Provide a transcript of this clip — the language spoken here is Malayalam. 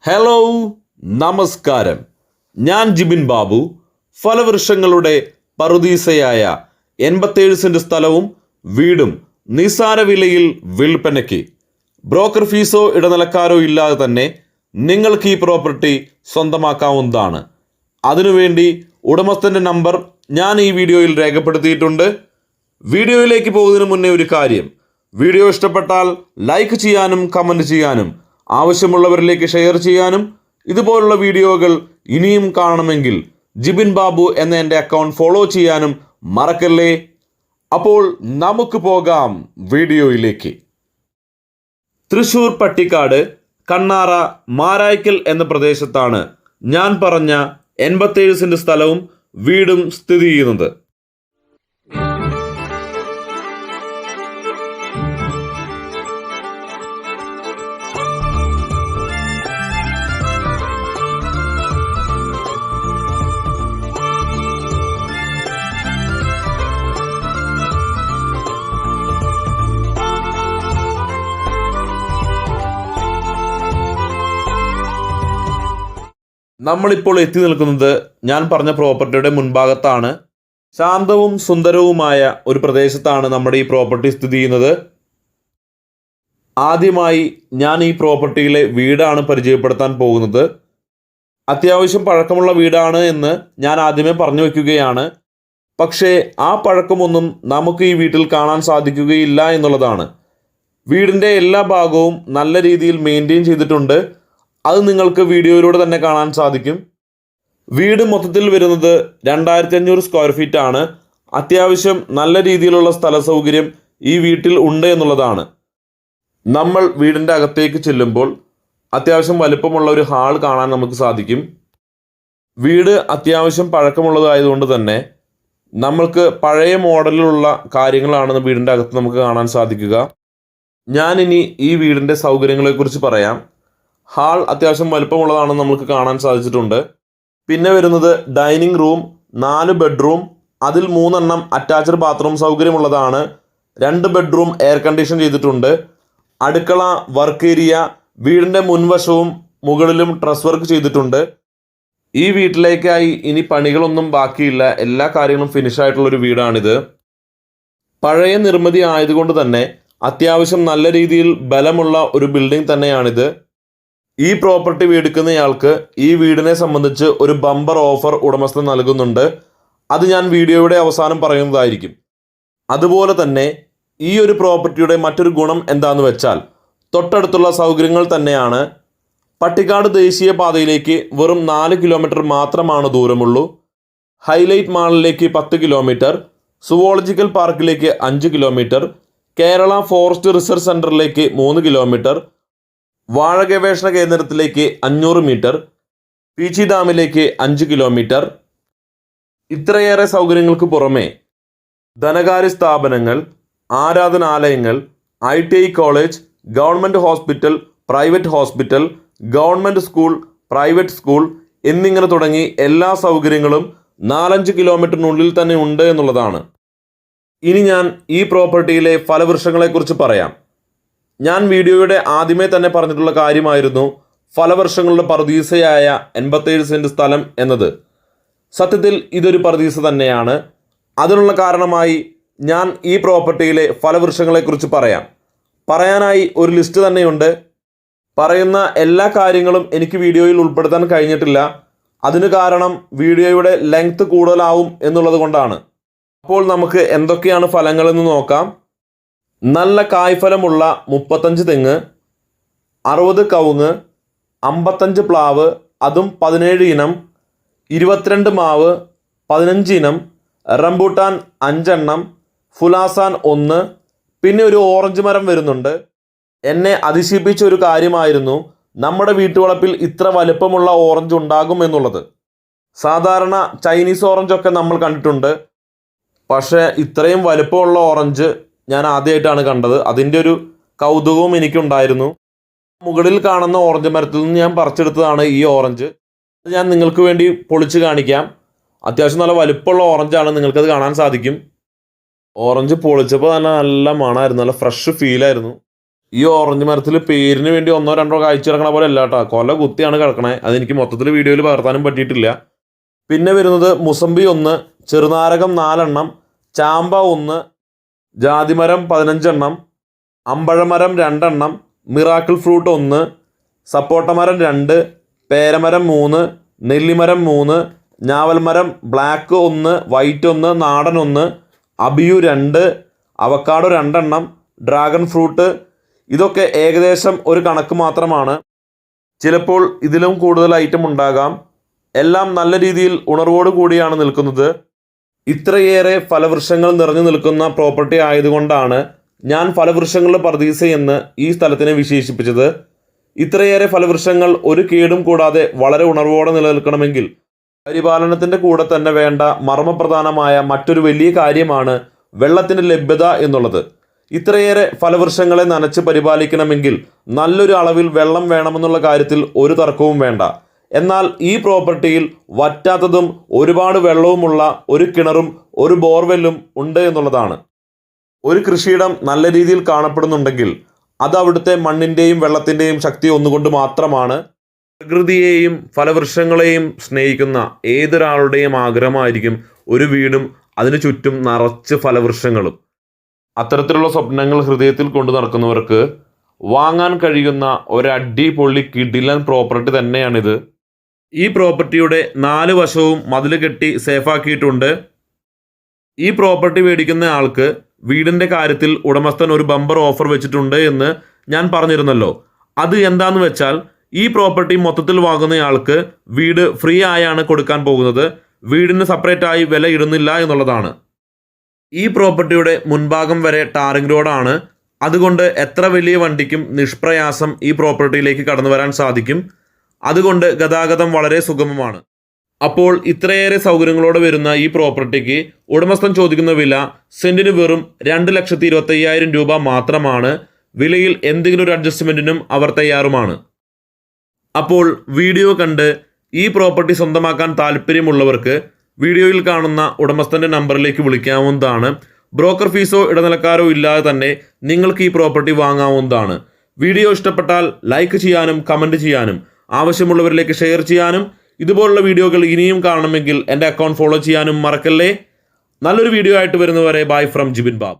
ഹലോ, നമസ്കാരം. ഞാൻ ജിബിൻ ബാബു. ഫലവൃക്ഷങ്ങളുടെ പറുദീസയായ 87 സെന്റ് സ്ഥലവും വീടും നിസാര വിലയിൽ വിൽപ്പനയ്ക്ക്. ബ്രോക്കർ ഫീസോ ഇടനിലക്കാരോ ഇല്ലാതെ തന്നെ നിങ്ങൾക്ക് ഈ പ്രോപ്പർട്ടി സ്വന്തമാക്കാവുന്നതാണ്. അതിനുവേണ്ടി ഉടമസ്ഥൻ്റെ നമ്പർ ഞാൻ ഈ വീഡിയോയിൽ രേഖപ്പെടുത്തിയിട്ടുണ്ട്. വീഡിയോയിലേക്ക് പോകുന്നതിന് മുന്നേ ഒരു കാര്യം: വീഡിയോ ഇഷ്ടപ്പെട്ടാൽ ലൈക്ക് ചെയ്യാനും കമൻറ്റ് ചെയ്യാനും ആവശ്യമുള്ളവരിലേക്ക് ഷെയർ ചെയ്യാനും ഇതുപോലുള്ള വീഡിയോകൾ ഇനിയും കാണണമെങ്കിൽ ജിബിൻ ബാബു എന്ന എൻ്റെ അക്കൗണ്ട് ഫോളോ ചെയ്യാനും മറക്കല്ലേ. അപ്പോൾ നമുക്ക് പോകാം വീഡിയോയിലേക്ക്. തൃശ്ശൂർ പട്ടിക്കാട് കണ്ണാറ മാരായ്ക്കൽ എന്ന പ്രദേശത്താണ് ഞാൻ പറഞ്ഞ 87 സെന്റ് സ്ഥലവും വീടും സ്ഥിതി ചെയ്യുന്നത്. നമ്മളിപ്പോൾ എത്തി നിൽക്കുന്നത് ഞാൻ പറഞ്ഞ പ്രോപ്പർട്ടിയുടെ മുൻഭാഗത്താണ്. ശാന്തവും സുന്ദരവുമായ ഒരു പ്രദേശത്താണ് നമ്മുടെ ഈ പ്രോപ്പർട്ടി സ്ഥിതി ചെയ്യുന്നത്. ആദ്യമായി ഞാൻ ഈ പ്രോപ്പർട്ടിയിലെ വീടാണ് പരിചയപ്പെടുത്താൻ പോകുന്നത്. അത്യാവശ്യം പഴക്കമുള്ള വീടാണ് എന്ന് ഞാൻ ആദ്യമേ പറഞ്ഞു വയ്ക്കുകയാണ്. പക്ഷേ ആ പഴക്കമൊന്നും നമുക്ക് ഈ വീട്ടിൽ കാണാൻ സാധിക്കുകയില്ല എന്നുള്ളതാണ്. വീടിൻ്റെ എല്ലാ ഭാഗവും നല്ല രീതിയിൽ മെയിൻറ്റെയിൻ ചെയ്തിട്ടുണ്ട്. അത് നിങ്ങൾക്ക് വീഡിയോയിലൂടെ തന്നെ കാണാൻ സാധിക്കും. വീട് മൊത്തത്തിൽ വരുന്നത് 2500 സ്ക്വയർ ഫീറ്റ് ആണ്. അത്യാവശ്യം നല്ല രീതിയിലുള്ള സ്ഥല സൗകര്യം ഈ വീട്ടിൽ ഉണ്ട് എന്നുള്ളതാണ്. നമ്മൾ വീടിൻ്റെ അകത്തേക്ക് ചെല്ലുമ്പോൾ അത്യാവശ്യം വലുപ്പമുള്ള ഒരു ഹാൾ കാണാൻ നമുക്ക് സാധിക്കും. വീട് അത്യാവശ്യം പഴക്കമുള്ളതായതുകൊണ്ട് തന്നെ നമ്മൾക്ക് പഴയ മോഡലിലുള്ള കാര്യങ്ങളാണ് വീടിൻ്റെ അകത്ത് നമുക്ക് കാണാൻ സാധിക്കുക. ഞാനിനി ഈ വീടിൻ്റെ സൗകര്യങ്ങളെക്കുറിച്ച് പറയാം. ഹാൾ അത്യാവശ്യം വലുപ്പമുള്ളതാണെന്ന് നമുക്ക് കാണാൻ സാധിച്ചിട്ടുണ്ട്. പിന്നെ വരുന്നത് ഡൈനിങ് റൂം, 4 ബെഡ്റൂം, അതിൽ 3 എണ്ണം അറ്റാച്ച്ഡ് ബാത്റൂം സൗകര്യമുള്ളതാണ്. 2 ബെഡ്റൂം എയർ കണ്ടീഷൻ ചെയ്തിട്ടുണ്ട്. അടുക്കള, വർക്ക് ഏരിയ, വീടിൻ്റെ മുൻവശവും മുകളിലും ട്രസ് വർക്ക് ചെയ്തിട്ടുണ്ട്. ഈ വീട്ടിലേക്കായി ഇനി പണികളൊന്നും ബാക്കിയില്ല. എല്ലാ കാര്യങ്ങളും ഫിനിഷ് ആയിട്ടുള്ളൊരു വീടാണിത്. പഴയ നിർമ്മിതി ആയതുകൊണ്ട് തന്നെ അത്യാവശ്യം നല്ല രീതിയിൽ ബലമുള്ള ഒരു ബിൽഡിംഗ് തന്നെയാണിത്. ഈ പ്രോപ്പർട്ടി മേടിക്കുന്നയാൾക്ക് ഈ വീടിനെ സംബന്ധിച്ച് ഒരു ബമ്പർ ഓഫർ ഉടമസ്ഥൻ നൽകുന്നുണ്ട്. അത് ഞാൻ വീഡിയോയുടെ അവസാനം പറയുന്നതായിരിക്കും. അതുപോലെ തന്നെ ഈ ഒരു പ്രോപ്പർട്ടിയുടെ മറ്റൊരു ഗുണം എന്താണെന്ന് വെച്ചാൽ തൊട്ടടുത്തുള്ള സൗകര്യങ്ങൾ തന്നെയാണ്. പട്ടിക്കാട് ദേശീയപാതയിലേക്ക് വെറും 4 കിലോമീറ്റർ മാത്രമാണ് ദൂരമുള്ളൂ. ഹൈലൈറ്റ് മാളിലേക്ക് 10 കിലോമീറ്റർ, സുവോളജിക്കൽ പാർക്കിലേക്ക് 5 കിലോമീറ്റർ, കേരള ഫോറസ്റ്റ് റിസർച്ച് സെൻറ്ററിലേക്ക് 3 കിലോമീറ്റർ, വാഴ ഗവേഷണ കേന്ദ്രത്തിലേക്ക് 500 മീറ്റർ, പീച്ചി ഡാമിലേക്ക് 5 കിലോമീറ്റർ. ഇത്രയേറെ സൗകര്യങ്ങൾക്ക് പുറമെ ധനകാര്യ സ്ഥാപനങ്ങൾ, ആരാധനാലയങ്ങൾ, ITI college, government hospital, private hospital, government school, private school എന്നിങ്ങനെ തുടങ്ങി എല്ലാ സൗകര്യങ്ങളും 4-5 കിലോമീറ്ററിനുള്ളിൽ തന്നെ ഉണ്ട് എന്നുള്ളതാണ്. ഇനി ഞാൻ ഈ പ്രോപ്പർട്ടിയിലെ ഫലവൃക്ഷങ്ങളെക്കുറിച്ച് പറയാം. ഞാൻ വീഡിയോയുടെ ആദ്യമേ തന്നെ പറഞ്ഞിട്ടുള്ള കാര്യമായിരുന്നു ഫലവൃക്ഷങ്ങളുടെ പറുദീസയായ 87 സെന്റ് സ്ഥലം എന്നത്. സത്യത്തിൽ ഇതൊരു പറുദീസ തന്നെയാണ്. അതിനുള്ള കാരണമായി ഞാൻ ഈ പ്രോപ്പർട്ടിയിലെ ഫലവൃക്ഷങ്ങളെക്കുറിച്ച് പറയാനായി ഒരു ലിസ്റ്റ് തന്നെയുണ്ട്. പറയുന്ന എല്ലാ കാര്യങ്ങളും എനിക്ക് വീഡിയോയിൽ ഉൾപ്പെടുത്താൻ കഴിഞ്ഞിട്ടില്ല. അതിന് കാരണം വീഡിയോയുടെ ലെങ്ത് കൂടുതലാവും എന്നുള്ളത് കൊണ്ടാണ്. അപ്പോൾ നമുക്ക് എന്തൊക്കെയാണ് ഫലങ്ങളെന്ന് നോക്കാം. നല്ല കായ്ഫലമുള്ള 35 തെങ്ങ്, 60 കവുങ്ങ്, 55 പ്ലാവ്, അതും 17 ഇനം, 22 മാവ്, 15 ഇനം, റംബൂട്ടാൻ 5 എണ്ണം, ഫുലാസാൻ 1, പിന്നെ ഒരു ഓറഞ്ച് മരം വരുന്നുണ്ട്. എന്നെ അതിശയിപ്പിച്ച ഒരു കാര്യമായിരുന്നു നമ്മുടെ വീട്ടുവളപ്പിൽ ഇത്ര വലുപ്പമുള്ള ഓറഞ്ച് ഉണ്ടാകും എന്നുള്ളത്. സാധാരണ ചൈനീസ് ഓറഞ്ചൊക്കെ നമ്മൾ കണ്ടിട്ടുണ്ട്. പക്ഷേ ഇത്രയും വലുപ്പമുള്ള ഓറഞ്ച് ഞാൻ ആദ്യമായിട്ടാണ് കണ്ടത്. അതിൻ്റെ ഒരു കൗതുകവും എനിക്കുണ്ടായിരുന്നു. മുകളിൽ കാണുന്ന ഓറഞ്ച് മരത്തിൽ നിന്ന് ഞാൻ പറിച്ചെടുത്തതാണ് ഈ ഓറഞ്ച്. ഞാൻ നിങ്ങൾക്ക് വേണ്ടി പൊളിച്ച് കാണിക്കാം. അത്യാവശ്യം നല്ല വലുപ്പമുള്ള ഓറഞ്ചാണ്, നിങ്ങൾക്കത് കാണാൻ സാധിക്കും. ഓറഞ്ച് പൊളിച്ചപ്പോൾ നല്ല മണമായിരുന്നു, നല്ല ഫ്രഷ് ഫീലായിരുന്നു. ഈ ഓറഞ്ച് മരത്തിൽ പേരിന് വേണ്ടി 1-2 കായ്ച്ചു കിടക്കണ പോലെ അല്ല കേട്ടോ, കൊല കുത്തിയാണ് കിടക്കണേ. അതെനിക്ക് മൊത്തത്തിൽ വീഡിയോയിൽ പകർത്താനും പറ്റിയിട്ടില്ല. പിന്നെ വരുന്നത് മുസമ്പി 1, ചെറുനാരകം 4 എണ്ണം, ചാമ്പ 1, ജാതിമരം 15 എണ്ണം, അമ്പഴമരം 2 എണ്ണം, മിറാക്കിൾ ഫ്രൂട്ട് 1, സപ്പോട്ട മരം 2, പേരമരം 3, നെല്ലിമരം 3, ഞാവൽമരം ബ്ലാക്ക് 1, വൈറ്റ് 1, നാടൻ 1, അബിയു 2, അവക്കാഡോ 2 എണ്ണം, ഡ്രാഗൺ ഫ്രൂട്ട്. ഇതൊക്കെ ഏകദേശം ഒരു കണക്ക് മാത്രമാണ്. ചിലപ്പോൾ ഇതിലും കൂടുതൽ ഐറ്റം ഉണ്ടാകാം. എല്ലാം നല്ല രീതിയിൽ ഉണർവോട് കൂടിയാണ് നിൽക്കുന്നത്. ഇത്രയേറെ ഫലവൃക്ഷങ്ങൾ നിറഞ്ഞു നിൽക്കുന്ന പ്രോപ്പർട്ടി ആയതുകൊണ്ടാണ് ഞാൻ ഫലവൃക്ഷങ്ങളുടെ പർദീസ എന്ന് ഈ സ്ഥലത്തിനെ വിശേഷിപ്പിച്ചത്. ഇത്രയേറെ ഫലവൃക്ഷങ്ങൾ ഒരു കേടും കൂടാതെ വളരെ ഉണർവോടെ നിലനിൽക്കണമെങ്കിൽ പരിപാലനത്തിൻ്റെ കൂടെ തന്നെ വേണ്ട മർമ്മപ്രധാനമായ മറ്റൊരു വലിയ കാര്യമാണ് വെള്ളത്തിൻ്റെ ലഭ്യത എന്നുള്ളത്. ഇത്രയേറെ ഫലവൃക്ഷങ്ങളെ നനച്ച് പരിപാലിക്കണമെങ്കിൽ നല്ലൊരു അളവിൽ വെള്ളം വേണമെന്നുള്ള കാര്യത്തിൽ ഒരു തർക്കവും വേണ്ട. എന്നാൽ ഈ പ്രോപ്പർട്ടിയിൽ വറ്റാത്തതും ഒരുപാട് വെള്ളവുമുള്ള ഒരു കിണറും ഒരു ബോർവെല്ലും ഉണ്ട് എന്നുള്ളതാണ്. ഒരു കൃഷിയിടം നല്ല രീതിയിൽ കാണപ്പെടുന്നുണ്ടെങ്കിൽ അത് അവിടുത്തെ മണ്ണിൻ്റെയും വെള്ളത്തിൻ്റെയും ശക്തി ഒന്നുകൊണ്ട് മാത്രമാണ്. പ്രകൃതിയെയും ഫലവൃക്ഷങ്ങളെയും സ്നേഹിക്കുന്ന ഏതൊരാളുടെയും ആഗ്രഹമായിരിക്കും ഒരു വീടും അതിനു ചുറ്റും നിറച്ച് ഫലവൃക്ഷങ്ങളും. അത്തരത്തിലുള്ള സ്വപ്നങ്ങൾ ഹൃദയത്തിൽ കൊണ്ടു നടക്കുന്നവർക്ക് വാങ്ങാൻ കഴിയുന്ന ഒരടിപൊളി കിടിലൻ പ്രോപ്പർട്ടി തന്നെയാണിത്. ഈ പ്രോപ്പർട്ടിയുടെ 4 വശവും മതിൽ കെട്ടി സേഫാക്കിയിട്ടുണ്ട്. ഈ പ്രോപ്പർട്ടി മേടിക്കുന്ന ആൾക്ക് വീടിൻ്റെ കാര്യത്തിൽ ഉടമസ്ഥൻ ഒരു ബമ്പർ ഓഫർ വെച്ചിട്ടുണ്ട് എന്ന് ഞാൻ പറഞ്ഞിരുന്നല്ലോ. അത് എന്താണെന്ന് വെച്ചാൽ ഈ പ്രോപ്പർട്ടി മൊത്തത്തിൽ വാങ്ങുന്നയാൾക്ക് വീട് ഫ്രീ ആയാണ് കൊടുക്കാൻ പോകുന്നത്. വീടിന് സെപ്പറേറ്റായി വില ഇടുന്നില്ല എന്നുള്ളതാണ്. ഈ പ്രോപ്പർട്ടിയുടെ മുൻഭാഗം വരെ ടാറിംഗ് റോഡാണ്. അതുകൊണ്ട് എത്ര വലിയ വണ്ടിക്കും നിഷ്പ്രയാസം ഈ പ്രോപ്പർട്ടിയിലേക്ക് കടന്നു വരാൻ സാധിക്കും. അതുകൊണ്ട് ഗതാഗതം വളരെ സുഗമമാണ്. അപ്പോൾ ഇത്രയേറെ സൗകര്യങ്ങളോടെ വരുന്ന ഈ പ്രോപ്പർട്ടിക്ക് ഉടമസ്ഥൻ ചോദിക്കുന്ന വില സെൻറ്റിന് വെറും 2,25,000 രൂപ മാത്രമാണ്. വിലയിൽ എന്തെങ്കിലും ഒരു അഡ്ജസ്റ്റ്മെൻറ്റിനും അവർ തയ്യാറുമാണ്. അപ്പോൾ വീഡിയോ കണ്ട് ഈ പ്രോപ്പർട്ടി സ്വന്തമാക്കാൻ താല്പര്യമുള്ളവർക്ക് വീഡിയോയിൽ കാണുന്ന ഉടമസ്ഥൻ്റെ നമ്പറിലേക്ക് വിളിക്കാവുന്നതാണ്. ബ്രോക്കർ ഫീസോ ഇടനിലക്കാരോ ഇല്ലാതെ തന്നെ നിങ്ങൾക്ക് ഈ പ്രോപ്പർട്ടി വാങ്ങാവുന്നതാണ്. വീഡിയോ ഇഷ്ടപ്പെട്ടാൽ ലൈക്ക് ചെയ്യാനും കമൻറ്റ് ചെയ്യാനും ആവശ്യമുള്ളവരിലേക്ക് ഷെയർ ചെയ്യാനും ഇതുപോലുള്ള വീഡിയോകൾ ഇനിയും കാണണമെങ്കിൽ എൻ്റെ അക്കൗണ്ട് ഫോളോ ചെയ്യാനും മറക്കല്ലേ. നല്ലൊരു വീഡിയോ ആയിട്ട് വരുന്നവരെ ബൈ ഫ്രം ജിബിൻ ബാബു.